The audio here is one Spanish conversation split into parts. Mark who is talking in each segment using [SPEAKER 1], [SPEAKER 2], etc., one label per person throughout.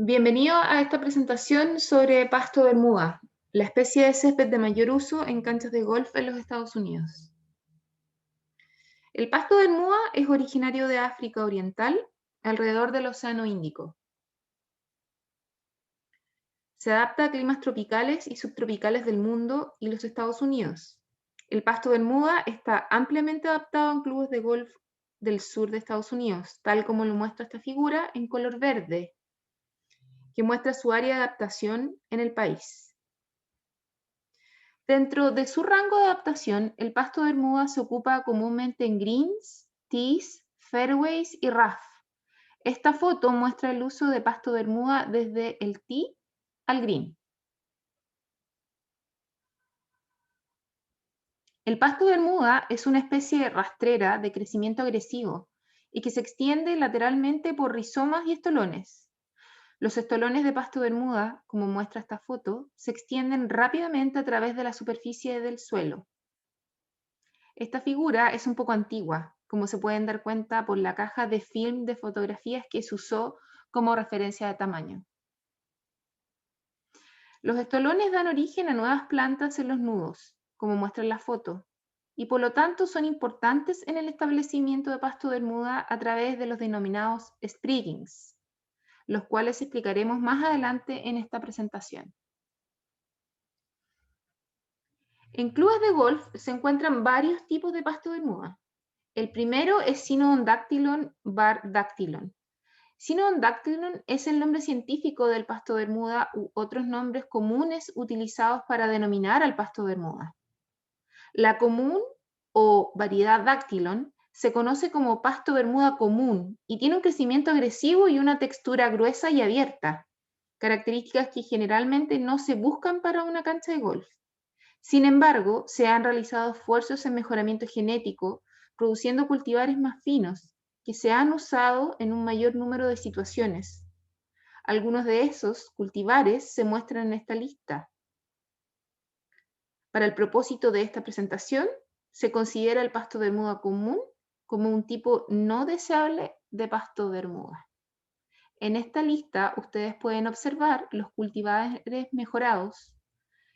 [SPEAKER 1] Bienvenido a esta presentación sobre pasto bermuda, la especie de césped de mayor uso en canchas de golf en los Estados Unidos. El pasto bermuda es originario de África Oriental, alrededor del Océano Índico. Se adapta a climas tropicales y subtropicales del mundo y los Estados Unidos. El pasto bermuda está ampliamente adaptado en clubes de golf del sur de Estados Unidos, tal como lo muestra esta figura en color verde, que muestra su área de adaptación en el país. Dentro de su rango de adaptación, el pasto bermuda se ocupa comúnmente en greens, tees, fairways y rough. Esta foto muestra el uso de pasto bermuda desde el tee al green. El pasto bermuda es una especie rastrera de crecimiento agresivo y que se extiende lateralmente por rizomas y estolones. Los estolones de pasto bermuda, como muestra esta foto, se extienden rápidamente a través de la superficie del suelo. Esta figura es un poco antigua, como se pueden dar cuenta por la caja de film de fotografías que se usó como referencia de tamaño. Los estolones dan origen a nuevas plantas en los nudos, como muestra en la foto, y por lo tanto son importantes en el establecimiento de pasto bermuda a través de los denominados spriggings, los cuales explicaremos más adelante en esta presentación. En clubes de golf se encuentran varios tipos de pasto bermuda. El primero es Cynodactylon var. Dactylon. Cynodactylon es el nombre científico del pasto bermuda u otros nombres comunes utilizados para denominar al pasto bermuda. La común o variedad Dactylon se conoce como pasto bermuda común y tiene un crecimiento agresivo y una textura gruesa y abierta, características que generalmente no se buscan para una cancha de golf. Sin embargo, se han realizado esfuerzos en mejoramiento genético, produciendo cultivares más finos, que se han usado en un mayor número de situaciones. Algunos de esos cultivares se muestran en esta lista. Para el propósito de esta presentación, se considera el pasto bermuda común como un tipo no deseable de pasto bermuda. En esta lista ustedes pueden observar los cultivares mejorados,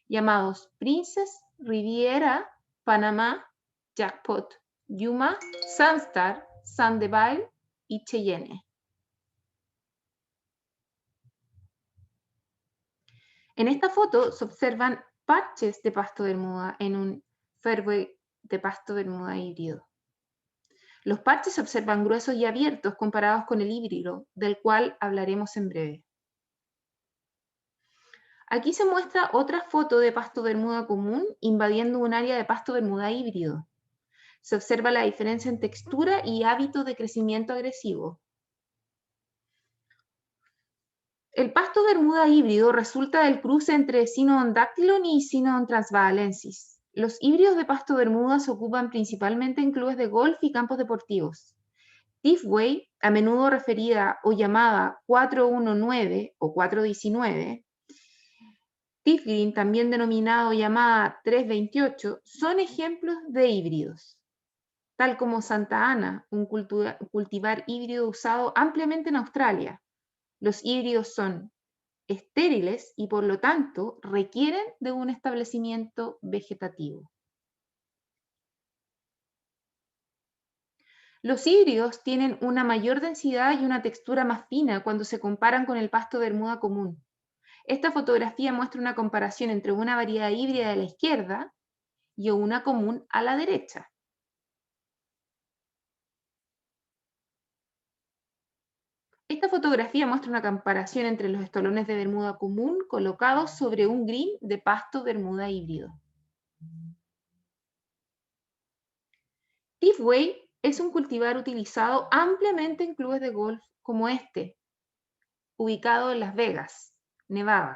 [SPEAKER 1] llamados Princess, Riviera, Panamá, Jackpot, Yuma, Sunstar, Sandeval y Cheyenne. En esta foto se observan parches de pasto bermuda en un fairway de pasto bermuda híbrido. Los parches se observan gruesos y abiertos comparados con el híbrido, del cual hablaremos en breve. Aquí se muestra otra foto de pasto bermuda común invadiendo un área de pasto bermuda híbrido. Se observa la diferencia en textura y hábito de crecimiento agresivo. El pasto bermuda híbrido resulta del cruce entre Cynodon dactylon y Cynodon transvaalensis. Los híbridos de pasto bermuda se ocupan principalmente en clubes de golf y campos deportivos. Tifway, a menudo referida o llamada 419 o 419, Tifgreen, también denominado o llamada 328, son ejemplos de híbridos, tal como Santa Ana, un cultivar híbrido usado ampliamente en Australia. Los híbridos son estériles y por lo tanto requieren de un establecimiento vegetativo. Los híbridos tienen una mayor densidad y una textura más fina cuando se comparan con el pasto bermuda común. Esta fotografía muestra una comparación entre una variedad híbrida a la izquierda y una común a la derecha. Esta fotografía muestra una comparación entre los estolones de bermuda común colocados sobre un green de pasto bermuda híbrido. Tifway es un cultivar utilizado ampliamente en clubes de golf como este, ubicado en Las Vegas, Nevada.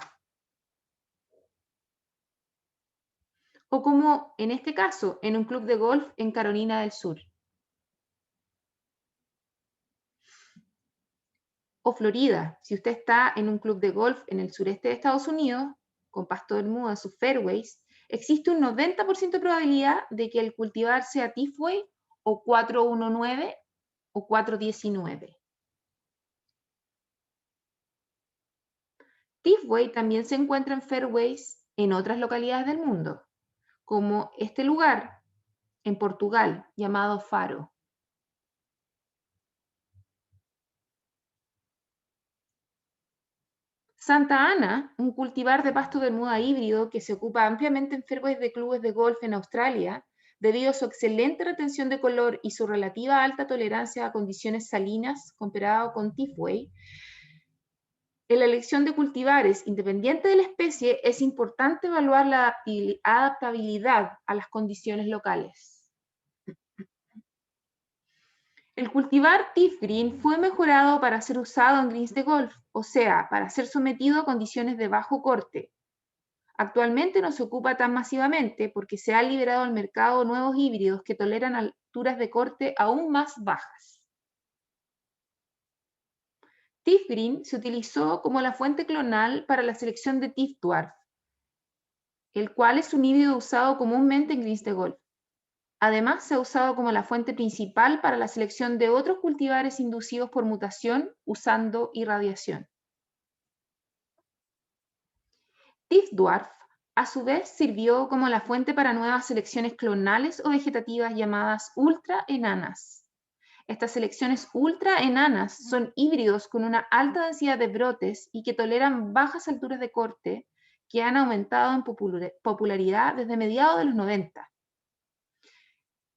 [SPEAKER 1] O como en este caso, en un club de golf en Carolina del Sur. O Florida, si usted está en un club de golf en el sureste de Estados Unidos, con pasto bermuda en sus fairways, existe un 90% de probabilidad de que el cultivar sea Tifway o 419 o 419. Tifway también se encuentra en fairways en otras localidades del mundo, como este lugar en Portugal llamado Faro. Santa Ana, un cultivar de pasto bermuda híbrido que se ocupa ampliamente en fairways de clubes de golf en Australia, debido a su excelente retención de color y su relativa alta tolerancia a condiciones salinas comparado con Tifway. En la elección de cultivares, independiente de la especie, es importante evaluar la adaptabilidad a las condiciones locales. El cultivar Tifgreen fue mejorado para ser usado en greens de golf, o sea, para ser sometido a condiciones de bajo corte. Actualmente no se ocupa tan masivamente porque se han liberado al mercado nuevos híbridos que toleran alturas de corte aún más bajas. Tifgreen se utilizó como la fuente clonal para la selección de Tifdwarf, el cual es un híbrido usado comúnmente en greens de golf. Además, se ha usado como la fuente principal para la selección de otros cultivares inducidos por mutación usando irradiación. Tifdwarf, a su vez, sirvió como la fuente para nuevas selecciones clonales o vegetativas llamadas ultra enanas. Estas selecciones ultra enanas son híbridos con una alta densidad de brotes y que toleran bajas alturas de corte que han aumentado en popularidad desde mediados de los 90.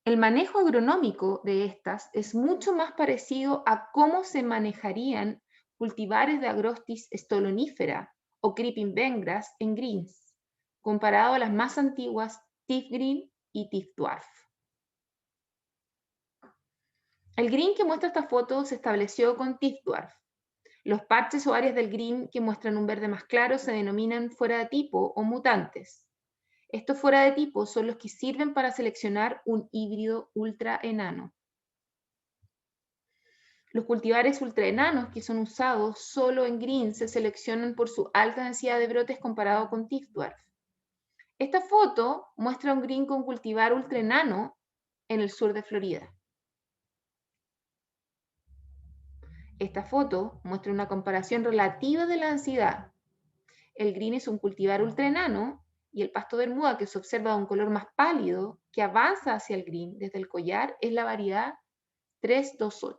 [SPEAKER 1] El manejo agronómico de estas es mucho más parecido a cómo se manejarían cultivares de Agrostis stolonifera o Creeping Bentgrass en greens, comparado a las más antiguas Tifgreen y Tifdwarf. El green que muestra esta foto se estableció con Tifdwarf. Los parches o áreas del green que muestran un verde más claro se denominan fuera de tipo o mutantes. Estos fuera de tipo son los que sirven para seleccionar un híbrido ultra enano. Los cultivares ultra enanos que son usados solo en greens se seleccionan por su alta densidad de brotes comparado con Tifdwarf. Esta foto muestra un green con cultivar ultra enano en el sur de Florida. Esta foto muestra una comparación relativa de la densidad. El green es un cultivar ultra enano y el pasto bermuda que se observa de un color más pálido que avanza hacia el green desde el collar es la variedad 328.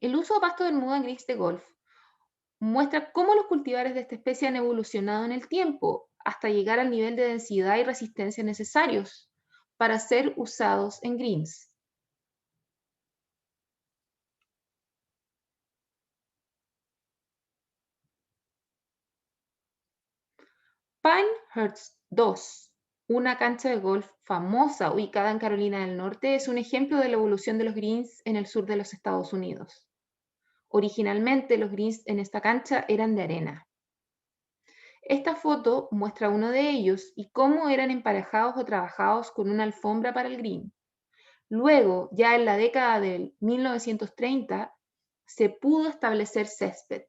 [SPEAKER 1] El uso de pasto bermuda en greens de golf muestra cómo los cultivares de esta especie han evolucionado en el tiempo hasta llegar al nivel de densidad y resistencia necesarios para ser usados en greens. Pinehurst 2, una cancha de golf famosa ubicada en Carolina del Norte, es un ejemplo de la evolución de los greens en el sur de los Estados Unidos. Originalmente los greens en esta cancha eran de arena. Esta foto muestra uno de ellos y cómo eran emparejados o trabajados con una alfombra para el green. Luego, ya en la década del 1930, se pudo establecer césped.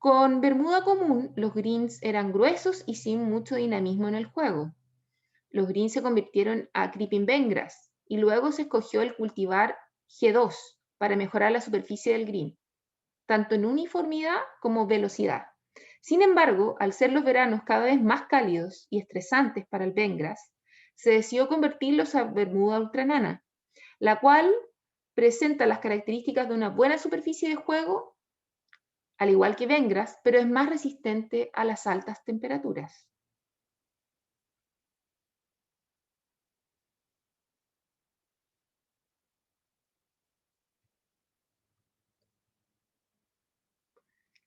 [SPEAKER 1] Con bermuda común, los greens eran gruesos y sin mucho dinamismo en el juego. Los greens se convirtieron a Creeping Bentgrass y luego se escogió el cultivar G2 para mejorar la superficie del green, tanto en uniformidad como velocidad. Sin embargo, al ser los veranos cada vez más cálidos y estresantes para el Bentgrass, se decidió convertirlos a bermuda ultranana, la cual presenta las características de una buena superficie de juego, al igual que Bentgrass, pero es más resistente a las altas temperaturas.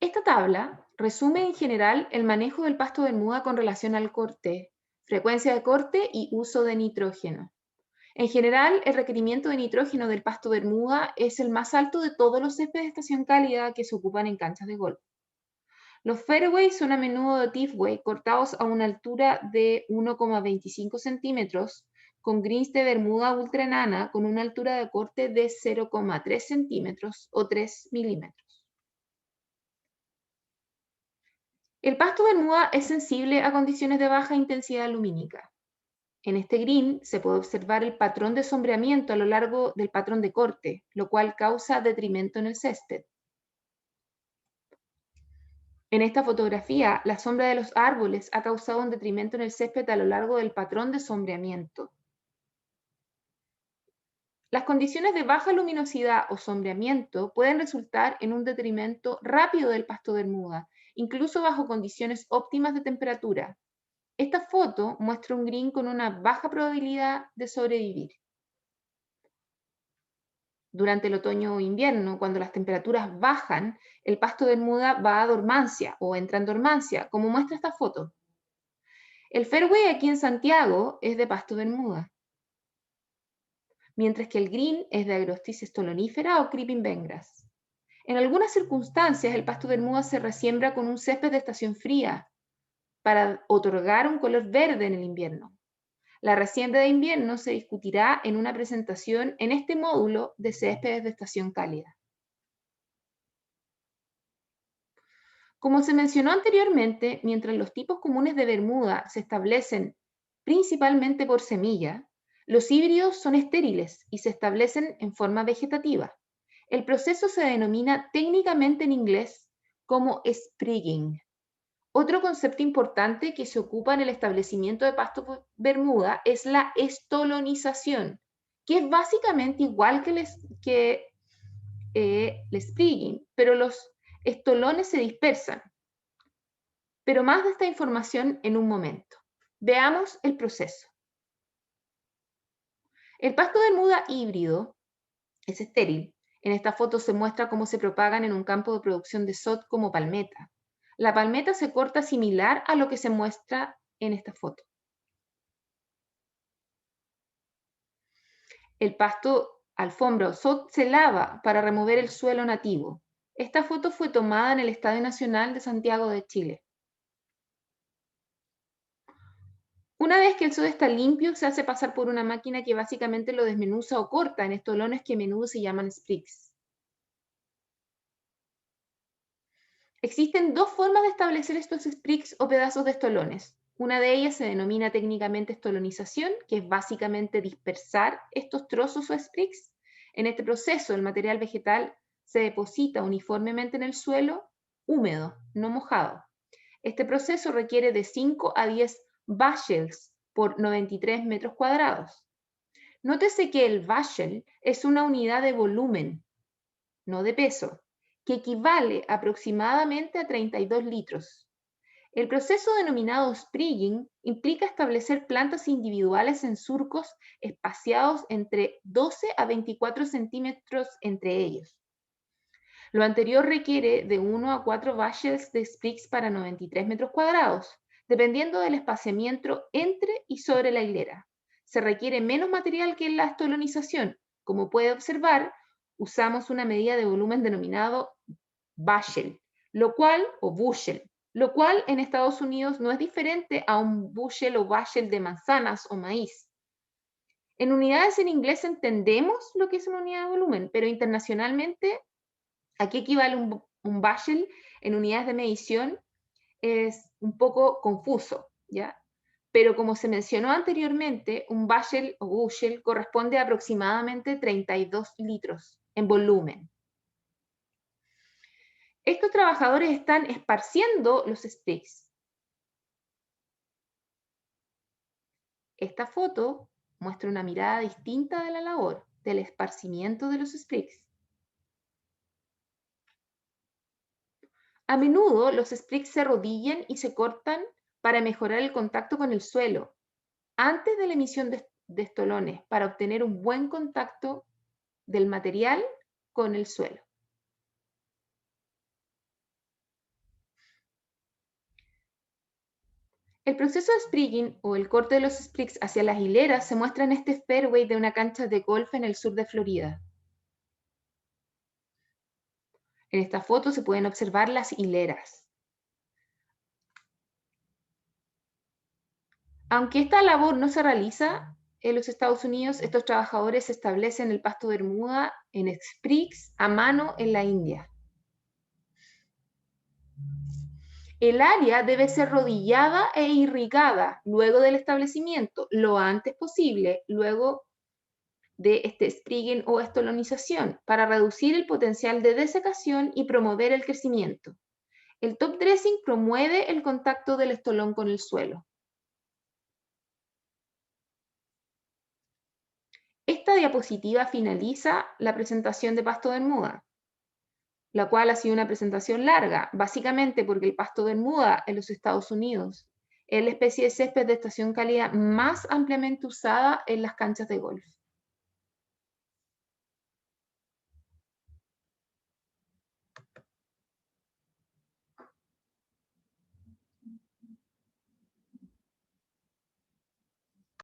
[SPEAKER 1] Esta tabla resume en general el manejo del pasto bermuda con relación al corte, frecuencia de corte y uso de nitrógeno. En general, el requerimiento de nitrógeno del pasto bermuda es el más alto de todos los céspedes de estación cálida que se ocupan en canchas de golf. Los fairways son a menudo de Tifway cortados a una altura de 1,25 centímetros con greens de bermuda ultra enana con una altura de corte de 0,3 centímetros o 3 milímetros. El pasto bermuda es sensible a condiciones de baja intensidad lumínica. En este green se puede observar el patrón de sombreamiento a lo largo del patrón de corte, lo cual causa detrimento en el césped. En esta fotografía, la sombra de los árboles ha causado un detrimento en el césped a lo largo del patrón de sombreamiento. Las condiciones de baja luminosidad o sombreamiento pueden resultar en un detrimento rápido del pasto bermuda, incluso bajo condiciones óptimas de temperatura. Esta foto muestra un green con una baja probabilidad de sobrevivir. Durante el otoño o invierno, cuando las temperaturas bajan, el pasto bermuda va a dormancia o entra en dormancia, como muestra esta foto. El fairway aquí en Santiago es de pasto bermuda, mientras que el green es de Agrostis stolonífera o creeping bentgrass. En algunas circunstancias, el pasto bermuda se resiembra con un césped de estación fría para otorgar un color verde en el invierno. La resiembra de invierno se discutirá en una presentación en este módulo de céspedes de estación cálida. Como se mencionó anteriormente, mientras los tipos comunes de bermuda se establecen principalmente por semilla, los híbridos son estériles y se establecen en forma vegetativa. El proceso se denomina técnicamente en inglés como sprigging. Otro concepto importante que se ocupa en el establecimiento de pasto bermuda es la estolonización, que es básicamente igual que el sprigging, pero los estolones se dispersan. Pero más de esta información en un momento. Veamos el proceso. El pasto bermuda híbrido es estéril. En esta foto se muestra cómo se propagan en un campo de producción de sod como palmeta. La palmeta se corta similar a lo que se muestra en esta foto. El pasto alfombra o sod se lava para remover el suelo nativo. Esta foto fue tomada en el Estadio Nacional de Santiago de Chile. Una vez que el sod está limpio, se hace pasar por una máquina que básicamente lo desmenuza o corta en estolones que a menudo se llaman sprigs. Existen dos formas de establecer estos sprigs o pedazos de estolones. Una de ellas se denomina técnicamente estolonización, que es básicamente dispersar estos trozos o sprigs. En este proceso, el material vegetal se deposita uniformemente en el suelo, húmedo, no mojado. Este proceso requiere de 5 a 10 bushels por 93 metros cuadrados. Nótese que el bushel es una unidad de volumen, no de peso, que equivale aproximadamente a 32 litros. El proceso denominado sprigging implica establecer plantas individuales en surcos espaciados entre 12 a 24 centímetros entre ellos. Lo anterior requiere de 1 a 4 bushels de sprigs para 93 metros cuadrados, dependiendo del espaciamiento entre y sobre la hilera. Se requiere menos material que en la estolonización. Como puede observar, usamos una medida de volumen denominado bushel, bushel, lo cual en Estados Unidos no es diferente a un bushel o bushel de manzanas o maíz. En unidades en inglés entendemos lo que es una unidad de volumen, pero internacionalmente aquí equivale un bushel en unidades de medición, es un poco confuso, ¿ya? Pero como se mencionó anteriormente, un bushel o bushel corresponde a aproximadamente 32 litros en volumen. Estos trabajadores están esparciendo los sprigs. Esta foto muestra una mirada distinta de la labor del esparcimiento de los sprigs. A menudo los sprigs se arrodillan y se cortan para mejorar el contacto con el suelo antes de la emisión de estolones para obtener un buen contacto del material con el suelo. El proceso de sprigging o el corte de los sprigs hacia las hileras se muestra en este fairway de una cancha de golf en el sur de Florida. En esta foto se pueden observar las hileras. Aunque esta labor no se realiza en los Estados Unidos, estos trabajadores establecen el pasto bermuda en sprigs a mano en la India. El área debe ser rodillada e irrigada luego del establecimiento, lo antes posible, luego de sprigging o estolonización, para reducir el potencial de desecación y promover el crecimiento. El top dressing promueve el contacto del estolón con el suelo. Esta diapositiva finaliza la presentación de pasto bermuda, la cual ha sido una presentación larga, básicamente porque el pasto bermuda en los Estados Unidos es la especie de césped de estación cálida más ampliamente usada en las canchas de golf.